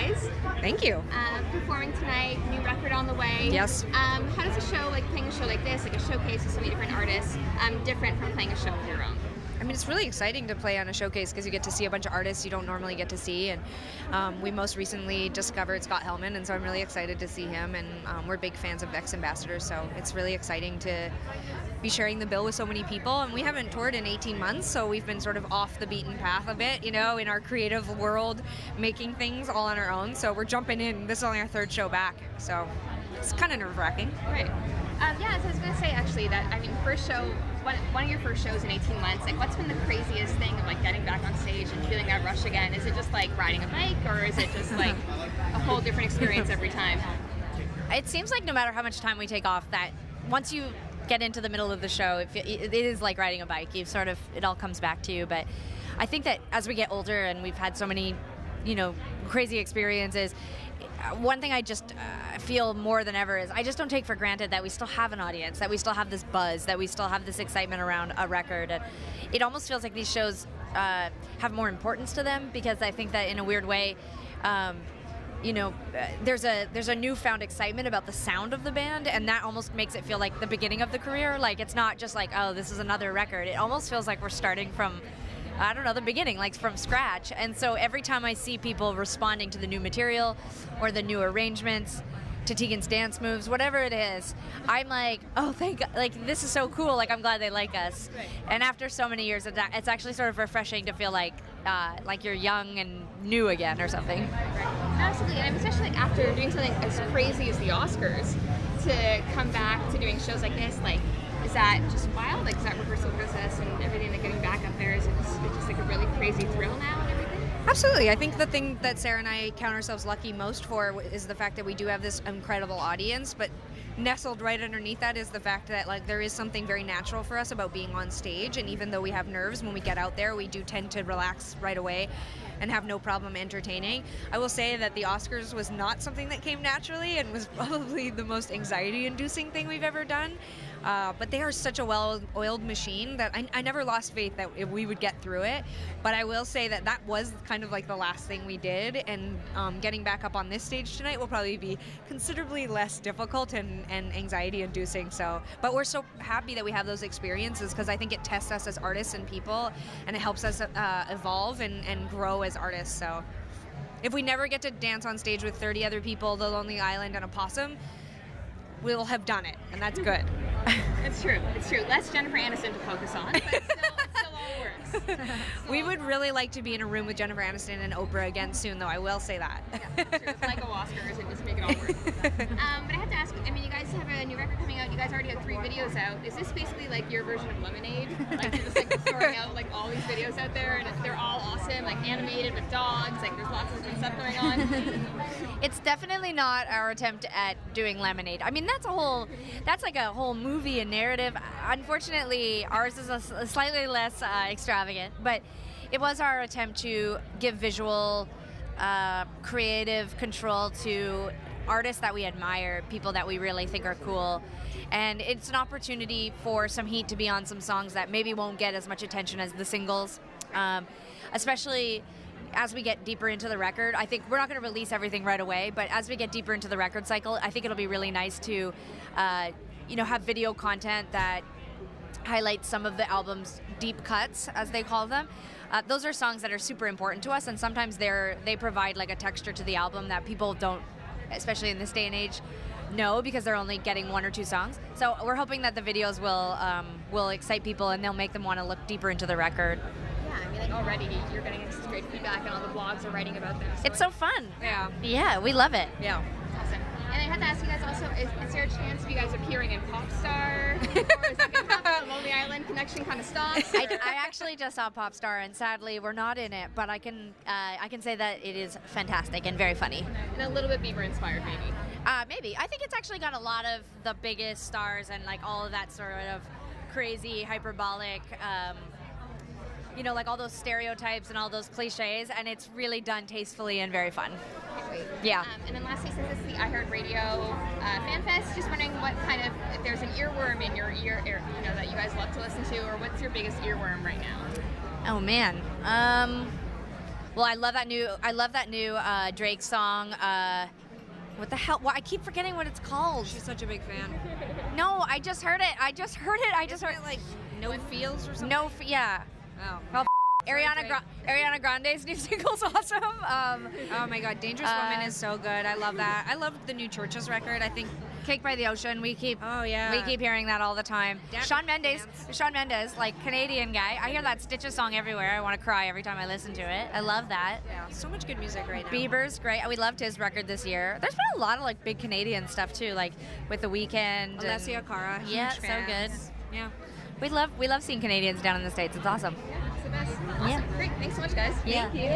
guys. Thank you. Performing tonight, new record on the way. Yes. How does a show, like playing a show like this, like a showcase with so many different artists, different from playing a show of your own? I mean, it's really exciting to play on a showcase because you get to see a bunch of artists you don't normally get to see. And we most recently discovered Scott Hellman, and so I'm really excited to see him. And we're big fans of X Ambassadors, so it's really exciting to be sharing the bill with so many people. And we haven't toured in 18 months, so we've been sort of off the beaten path a bit, in our creative world, making things all on our own. So we're jumping in. This is only our third show back, so it's kind of nerve-wracking. Right. Yeah, so I was going to say, actually, that, first show, one of your first shows in 18 months, like, what's been the craziest thing of, like, getting back on stage and feeling that rush again? Is it just, like, riding a bike, or is it just, like, a whole different experience every time? It seems like no matter how much time we take off, that once you get into the middle of the show, it is like riding a bike. It all comes back to you. But I think that as we get older and we've had so many, crazy experiences, one thing I just feel more than ever is I just don't take for granted that we still have an audience, that we still have this buzz, that we still have this excitement around a record. And it almost feels like these shows have more importance to them, because I think that in a weird way, there's a newfound excitement about the sound of the band, and that almost makes it feel like the beginning of the career. Like, it's not just like, oh, this is another record. It almost feels like we're starting from, I don't know, the beginning, like from scratch. And so every time I see people responding to the new material or the new arrangements, to Tegan's dance moves, whatever it is, I'm like, oh, thank God, like, this is so cool, like, I'm glad they like us. Right. And after so many years, it's actually sort of refreshing to feel like you're young and new again or something. Right. Absolutely, and especially after doing something as crazy as the Oscars, to come back to doing shows like this, like, is that just wild? Like, is that rehearsal process and everything, like, getting back up there, is it just like a really crazy thrill now and everything? Absolutely. I think the thing that Sarah and I count ourselves lucky most for is the fact that we do have this incredible audience, but nestled right underneath that is the fact that, like, there is something very natural for us about being on stage, and even though we have nerves when we get out there, we do tend to relax right away and have no problem entertaining. I will say that the Oscars was not something that came naturally and was probably the most anxiety-inducing thing we've ever done. But they are such a well-oiled machine that I never lost faith that we would get through it. But I will say that was kind of like the last thing we did, and getting back up on this stage tonight will probably be considerably less difficult and anxiety-inducing. But we're so happy that we have those experiences, because I think it tests us as artists and people, and it helps us evolve and grow as artists. So if we never get to dance on stage with 30 other people, The Lonely Island, and a possum, we'll have done it, and that's good. It's true. Less Jennifer Aniston to focus on, but it still all works. We would really like to be in a room with Jennifer Aniston and Oprah again soon, though. I will say that. Yeah, true. It's like a Oscars and just make it all work. But I have to ask, you guys have a new record coming out. You guys already have 3 videos out. Is this basically like your version of Lemonade? Like, you're just like throwing out like all these videos out there, and they're all awesome, like animated with dogs. Like, there's lots of good stuff going on. It's definitely not our attempt at doing Lemonade. I mean, that's like a whole movie and narrative. Unfortunately, ours is a slightly less extravagant, but it was our attempt to give visual, creative control to artists that we admire, people that we really think are cool. And it's an opportunity for some heat to be on some songs that maybe won't get as much attention as the singles, especially as we get deeper into the record. I think we're not going to release everything right away, but as we get deeper into the record cycle, I think it'll be really nice to have video content that highlights some of the album's deep cuts, as they call them. Those are songs that are super important to us, and sometimes they provide like a texture to the album that people don't, especially in this day and age, know, because they're only getting 1 or 2 songs. So we're hoping that the videos will excite people, and they'll make them want to look deeper into the record. Yeah, like, already you're getting such great feedback, and all the blogs are writing about them. It's so fun. Yeah, we love it. Yeah. Awesome. And I had to ask you guys also, is there a chance of you guys appearing in Popstar? Or is that going to happen? The Lonely Island connection kind of stops? I actually just saw Popstar, and sadly we're not in it, but I can say that it is fantastic and very funny. And a little bit Bieber inspired, maybe. Maybe. I think it's actually got a lot of the biggest stars and like all of that sort of crazy, hyperbolic, like all those stereotypes and all those cliches, and it's really done tastefully and very fun. Great. Yeah. And then lastly, since this is the iHeartRadio Fan Fest, just wondering what kind of, if there's an earworm in your ear, that you guys love to listen to, or what's your biggest earworm right now? Oh man. Well, I love that new Drake song. What the hell? Well, I keep forgetting what it's called. She's such a big fan. No, I just heard it. Isn't it like No Feels or something? Yeah. Oh. Well, Ariana Grande's new single's awesome. Oh my God, Dangerous Woman is so good. I love that. I love the new Churches record. I think. Cake by the Ocean. We keep hearing that all the time. Shawn Mendes, like Canadian guy. I hear that Stitches song everywhere. I want to cry every time I listen to it. I love that. Yeah, so much good music right now. Bieber's great. We loved his record this year. There's been a lot of like big Canadian stuff too, like with The Weeknd. Alessia Cara. Yeah, huge so fans. good. Yeah. We love seeing Canadians down in the States. It's awesome. It's the best. Awesome. Yeah. Great. Thanks so much, guys. Yeah. Thank you.